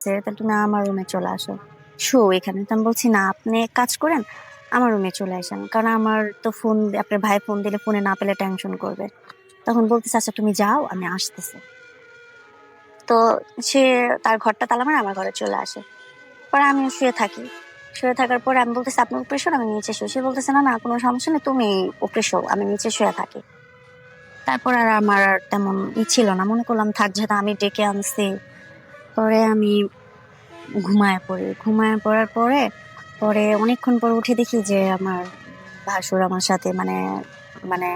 যে, "তাহলে তুমি আমার রুমে চলে আসো। শো এখানে।" তো আমি বলছি, "না, আপনি এক কাজ করেন, আমার রুমে চলে আসেন। কারণ আমার তো ফোন আপনার ভাই ফোন দিলে ফোনে না পেলে টেনশন করবে।" তখন বলতেছে, "আচ্ছা তুমি যাও, আমি আসতেছি।" তো সে তার ঘরটা তালা মারে আমার ঘরে চলে আসে। পরে আমিও শুয়ে থাকি। শুয়ে থাকার পরে আমি বলতেছি, "আপনি উপরে শোন, আমি নিচে শুই।" সে বলতেছে, "না, না, কোনো সমস্যা নেই। তুমি উপরে শোও, আমি নিচে শুয়ে থাকি।" তারপর আর আমার আর তেমন ছিল না। মনে করলাম থাক যেহেতু আমি ডেকে আনছি। পরে আমি ঘুমায়ে পড়ি। ঘুমায়ে পড়ার পরে, পরে অনেকক্ষণ পরে উঠে দেখি যে আমার ভাসুর আমার সাথে মানে মানে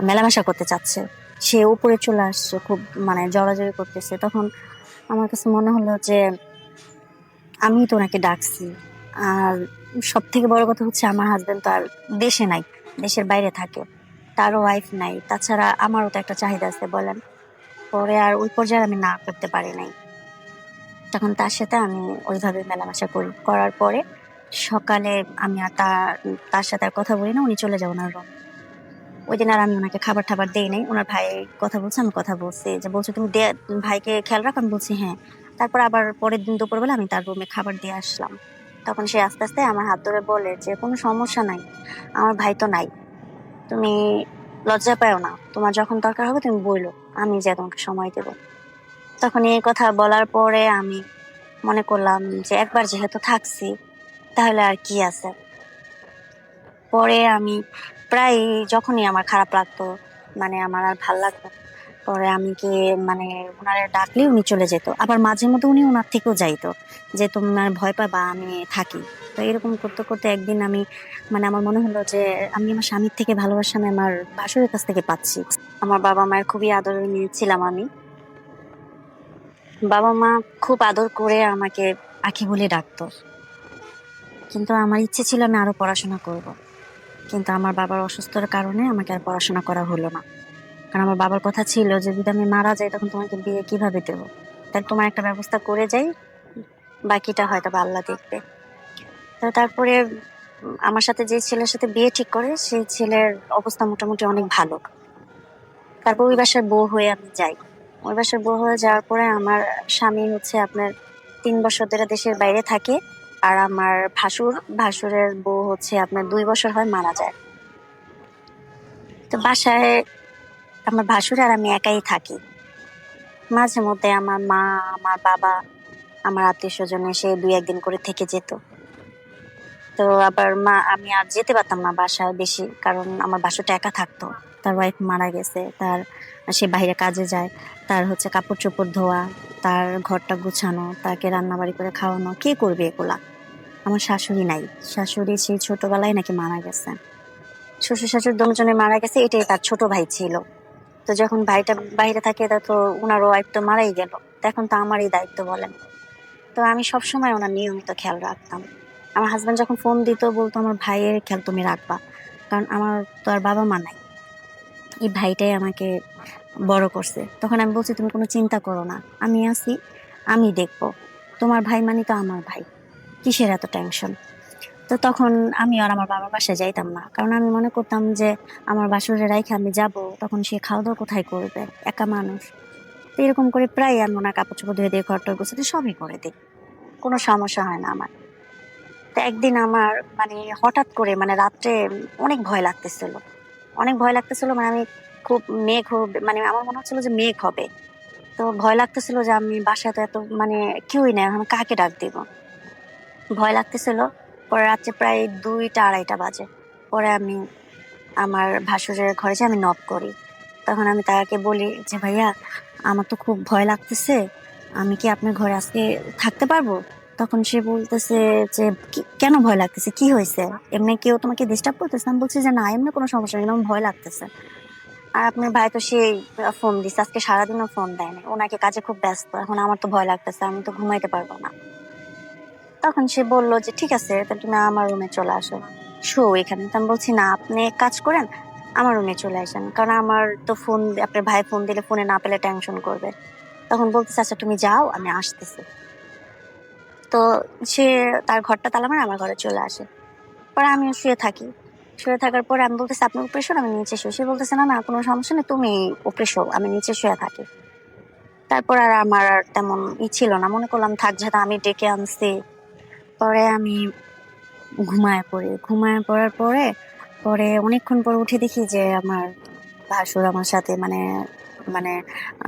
মেলামেশা করতে চাচ্ছে। সে উপরে চলে আসছে, খুব মানে জড়াজড়ি করতেছে। তখন আমার কাছে মনে হলো যে আমিই তো ওনাকে ডাকছি। আর সবথেকে বড় কথা হচ্ছে আমার হাসব্যান্ড তো আর দেশে নাই। দেশের বাইরে থাকে। তারও ওয়াইফ নাই। তাছাড়া আমারও তো একটা চাহিদা আছে বলেন। পরে আর ওই পর্যায়ে আমি না করতে পারি নাই। তখন তার সাথে আমি ওইভাবে মেলামেশা করি। করার পরে সকালে আমি আর তার সাথে আর কথা বলি না। উনি চলে যায় উনার রুমে। ঐদিন আর আমি উনাকে খাবার-টাবার দেই নাই। উনার ভাই কথা বলছে, আমি কথা বলছি। যে বলছে, "তুমি ভাইকে খেয়াল রাখো?" আমি বলছি, "হ্যাঁ।" তারপর আবার পরের দিন দুপুরবেলা আমি তার রুমে খাবার দিয়ে আসলাম। তখন সে আস্তে, আস্তে আমার হাত ধরে বলে যে, "কোনো সমস্যা নাই। আমার ভাই তো নাই। তুমি লজ্জা পাইও না। তোমার যখন দরকার হবে তুমি বইলো। আমি যেয়ে তোমাকে সময় দেব।" তখন এই কথা বলার পরে আমি মনে করলাম যে একবার যেহেতু থাকছি তাহলে আর কি আছে। পরে আমি প্রায় যখনই আমার খারাপ লাগতো, মানে আমার আর ভাল লাগতো না, পরে আমি গিয়ে মানে উনারে ডাকলেই উনি চলে যেত। আবার মাঝে মধ্যে উনি উনার থেকেও যাইতো যে, "তোমার ভয় পাবা, আমি থাকি।" তো এরকম করতে, করতে একদিন আমি মানে আমার মনে হলো যে আমি আমার স্বামীর থেকে ভালোবাসা আমি আমার ভাসুরের কাছ থেকে পাচ্ছি। আমার বাবা-মায়ের খুবই আদরের মেয়ে ছিলাম আমি। বাবা-মা খুব আদর করে আমাকে আঁখি বলে ডাকতো। কিন্তু আমার ইচ্ছে ছিল আমি আরো পড়াশোনা করব। কিন্তু আমার বাবার অসুস্থতার কারণে আমাকে আর পড়াশোনা করা হলো না। কারণ আমার বাবার কথা ছিল যে, "যদি আমি মারা যাই তখন তোমাকে বিয়ে কিভাবে দেব? তাহলে তোমার একটা ব্যবস্থা করে যাই, বাকিটা হয়তোবা আল্লাহ দেখবে।" তো তারপরে আমার সাথে যে ছেলের সাথে বিয়ে ঠিক করে সেই ছেলের অবস্থা মোটামুটি অনেক ভালো। তারপর ওই বাসার বউ হয়ে আমি যাই। ওই বাসার বউ হয়ে যাওয়ার পরে আমার স্বামী হচ্ছে আপনার ৩ বছর ধরে দেশের বাইরে থাকে। আর আমার ভাসুরের বউ হচ্ছে আপনার ২ বছর হয় মারা যায়। তো বাসায় আমার ভাসুর আর আমি একাই থাকি। মাঝে মধ্যে আমার মা, আমার বাবা, আমার আত্মীয়স্বজন এসে ২-১ দিন করে থেকে যেত। তো আবার আমি আর যেতে পারতাম না বাসায় বেশি। কারণ আমার ভাসুরটা একা থাকতো। তার ওয়াইফ মারা গেছে। সে বাহিরে কাজে যায়। তার হচ্ছে কাপড়-চোপড় ধোয়া, তার ঘরটা গুছানো, তাকে রান্নাবাড়ি করে খাওয়ানো। কে করবে এগুলা? আমার শাশুড়ি নাই। শাশুড়ি সেই ছোটবেলায় নাকি মারা গেছে। শ্বশুর-শাশুড়ি দুজনে মারা গেছে, এটাই তার ছোট ভাই ছিল। তো যখন ভাইটা বাইরে থাকে তা তো উনার ওয়াইফ তো মারাই গেল। তো এখন তো আমারই দায়িত্ব বলেন। তো আমি সবসময় উনার নিয়মিত খেয়াল রাখতাম। আমার হাসব্যান্ড যখন ফোন দিত বলতো, "আমার ভাইয়ের খেয়াল তুমি রাখবা।" কারণ আমার তো আর বাবা-মা নাই। এই ভাইটাই আমাকে বড় করছে। তখন আমি বলছি, "তুমি কোনো চিন্তা করো না। আমি আছি, আমি দেখব। তোমার ভাই মানে তো আমার ভাই। কিসের এত টেনশন?" তো তখন আমি আর আমার বাবার বাসায় যাইতাম না। কারণ আমি মনে করতাম যে আমার বাসুরে রাইখা আমি যাবো, তখন সে খাওয়া-দাওয়া কোথায় করবে? একা মানুষ। তো এরকম করে প্রায় আমি উনার কাপড়-চোপড় ধুয়ে দিয়ে ঘর-টর গোছাতে সবই করে দেই। কোনো সমস্যা হয় না আমার। তো একদিন আমার মানে হঠাৎ করে মানে রাত্রে অনেক ভয় লাগতেছিল। অনেক ভয় লাগতেছিল মানে আমি খুব মেঘ হবে মানে আমার মনে হচ্ছিল যে মেঘ হবে। তো ভয় লাগতেছিল যে আমি বাসায় তো এত মানে কেউই নাই। এখন কাকে ডাক দিব? ভয় লাগতেছিল। পরে রাত্রে প্রায় ২টা ২:৩০ বাজে। পরে আমি আমার ভাসুরের ঘরে যেয়ে আমি নক করি। তখন আমি তাকে বলি যে, "ভাইয়া, আমার তো খুব ভয় লাগতেছে। আমি কি আপনার ঘরে আজকে থাকতে পারবো?" তখন সে বলতেছে যে, কেন ভয় লাগতেছে? কি হইছে? এমনি কেউ তোমাকে ডিস্টার্ব করতেছে?" আমি বলছি যে, "না, এমনি কোনো সমস্যা নেই। কিন্তু আমার ভয় লাগতেছে। আর আপনার ভাই তো সেই ফোন দিছে। আজকে সারাদিনও ফোন দেয় নাই। ও নাকি কাজে খুব ব্যস্ত। এখন আমার তো ভয় লাগতেছে। আমি তো ঘুমাইতে পারবো না।" তখন সে বলল যে, "ঠিক আছে, তাহলে তুমি আমার রুমে চলে আসো। শো এখানে।" তো আমি বলছি, "না, আপনি এক কাজ করেন, আমার রুমে চলে আসেন। কারণ আমার তো ফোন আপনার ভাই ফোন দিলে ফোনে না পেলে টেনশন করবে।" তখন বলতেছে, "আচ্ছা তুমি যাও, আমি আসতেছি।" তো সে তার ঘরটা তালা মারে আমার ঘরে চলে আসে। পরে আমিও শুয়ে থাকি। শুয়ে থাকার পরে আমি বলতেছি, "আপনি উপরে শোন, আমি নিচে শুই।" সে বলতেছে, "না, না, কোনো সমস্যা নেই। তুমি উপরে শোও, আমি নিচে শুয়ে থাকি।" তারপর আর আমার আর তেমন ছিল না, মনে করলাম থাক, যেহেতু আমি ডেকে আনছি। পরে আমি ঘুমায় পড়ি, ঘুমায় পড়ার পরে পরে অনেকক্ষণ পর উঠে দেখি যে আমার ভাসুর আমার সাথে মানে মানে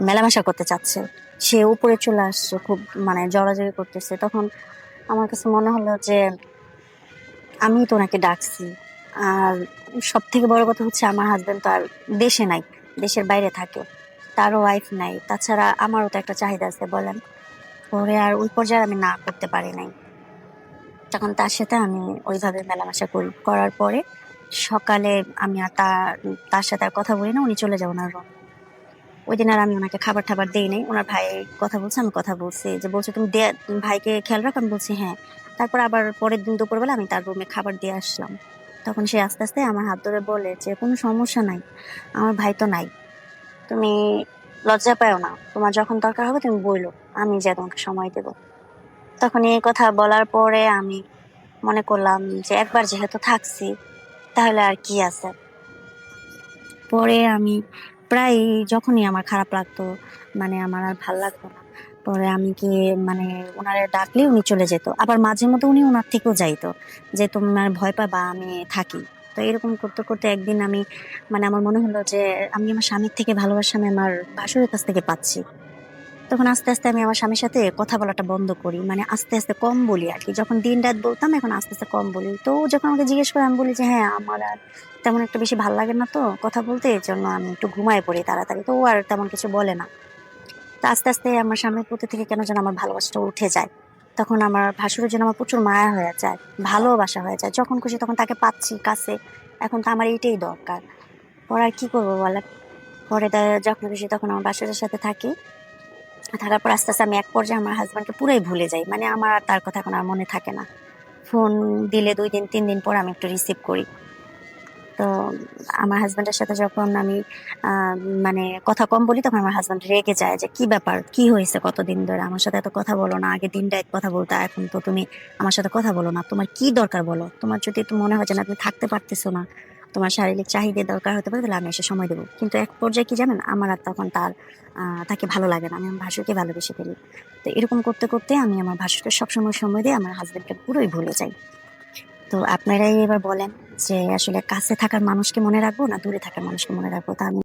মেলামেশা করতে চাচ্ছে। সে উপরে চলে আসছে, খুব মানে জড়াজড়ি করতেছে। তখন আমার কাছে মনে হলো যে আমি তো ওনাকে ডাকছি। আর সব থেকে বড় কথা হচ্ছে আমার হাজবেন্ড তো আর দেশে নাই, দেশের বাইরে থাকে, তারও ওয়াইফ নাই। তাছাড়া আমারও তো একটা চাহিদা আছে বলেন। পরে আর ওই পর্যায়ে আমি না করতে পারি নাই। তখন তার সাথে আমি ওইভাবে মেলামেশা করি, করার পরে সকালে আমি আর তার সাথে আর কথা বলি না, উনি চলে যান ওনার room। ওই দিন আর আমি ওনাকে খাবার টাবার দেই নাই। ওনার ভাই কথা বলছে, আমি কথা বলছি, যে বলছে তুমি ভাইকে খেয়াল রাখো, আমি বলছি হ্যাঁ। তারপর আবার পরের দিন দুপুরবেলা আমি তার রুমে খাবার দিয়ে আসলাম। তখন সে আস্তে আস্তে আমার হাত ধরে বলে যে কোনো সমস্যা নাই, আমার ভাই তো নাই, তুমি লজ্জা পাও না, তোমার যখন দরকার হবে তুমি বইলো, আমি যে তোমাকে সময় দেবো। তখন এই কথা বলার পরে আমি মনে করলাম যে একবার যেহেতু থাকছি, তাহলে আর কি আছে। পরে আমি প্রায় যখনই আমার খারাপ লাগতো, মানে আমার আর ভাল লাগতো না, পরে আমি কি মানে ওনারে ডাকলে উনি চলে যেত। আবার মাঝে মধ্যে উনি ওনার থেকেও যাইতো, যে তোমার ভয় পাবা আমি থাকি। তো এরকম করতে করতে একদিন আমি মানে আমার মনে হলো যে আমি আমার স্বামীর থেকে ভালোবাসা আমি আমার ভাসুরের কাছ থেকে পাচ্ছি। তখন আস্তে আস্তে আমি আমার স্বামীর সাথে কথা বলাটা বন্ধ করি, মানে আস্তে আস্তে কম বলি আর কি। যখন দিন রাত বলতাম, এখন আস্তে আস্তে কম বলি। তো ও যখন আমাকে জিজ্ঞেস করে, আমি বলি যে হ্যাঁ আমার আর তেমন একটা বেশি ভালো লাগে না তো কথা বলতে, এর জন্য আমি একটু ঘুমায় পড়ি তাড়াতাড়ি। তো ও আর তেমন কিছু বলে না। তো আস্তে আস্তে আমার স্বামীর প্রতি থেকে কেন যেন আমার ভালোবাসাটা উঠে যায়। তখন আমার ভাসুরের জন্য আমার প্রচুর মায়া হয়ে যায়, ভালোবাসা হয়ে যায়। যখন খুশি তখন তাকে পাচ্ছি কাছে, এখন তো আমার এইটাই দরকার। পরে আর কি করবো বলেন। পরে যখন খুশি তখন আমার ভাসুরের সাথে থাকি। থাকার পর আস্তে আস্তে আমি এক পর্যায়ে আমার হাজবেন্ডকে পুরাই ভুলে যাই, মানে আমার আর তার কথা এখন আর মনে থাকে না। ফোন দিলে 2 দিন 3 দিন পর আমি একটু রিসিভ করি। তো আমার হাজবেন্ডের সাথে যখন আমি আহ, মানে কথা কম বলি, তখন আমার হাজবেন্ড রেগে যায় যে কি ব্যাপার, কি হয়েছে, কতদিন ধরে আমার সাথে এত কথা বলো না, আগে দিন রাত কথা বলতে, এখন তো তুমি আমার সাথে কথা বলো না, তোমার কি দরকার বলো, তোমার যদি একটু মনে হয় যে না তুমি থাকতে পারতেছো না, তোমার শারীরিক চাহিদা দরকার হতে পারে, তাহলে আমি এসে সময় দেবো। কিন্তু এক পর্যায়ে কি জানেন, আমার আর তখন তাকে ভালো লাগে না, আমি আমার ভাসুরকে ভালোবেসে ফেলি। তো এরকম করতে করতে আমি আমার ভাসুরকে সবসময় সময় দিয়ে আমার হাজবেন্ডকে পুরোই ভুলে যাই। তো আপনারাই এবার বলেন যে আসলে কাছে থাকার মানুষকে মনে রাখবো না দূরে থাকার মানুষকে মনে রাখবো। তা আমি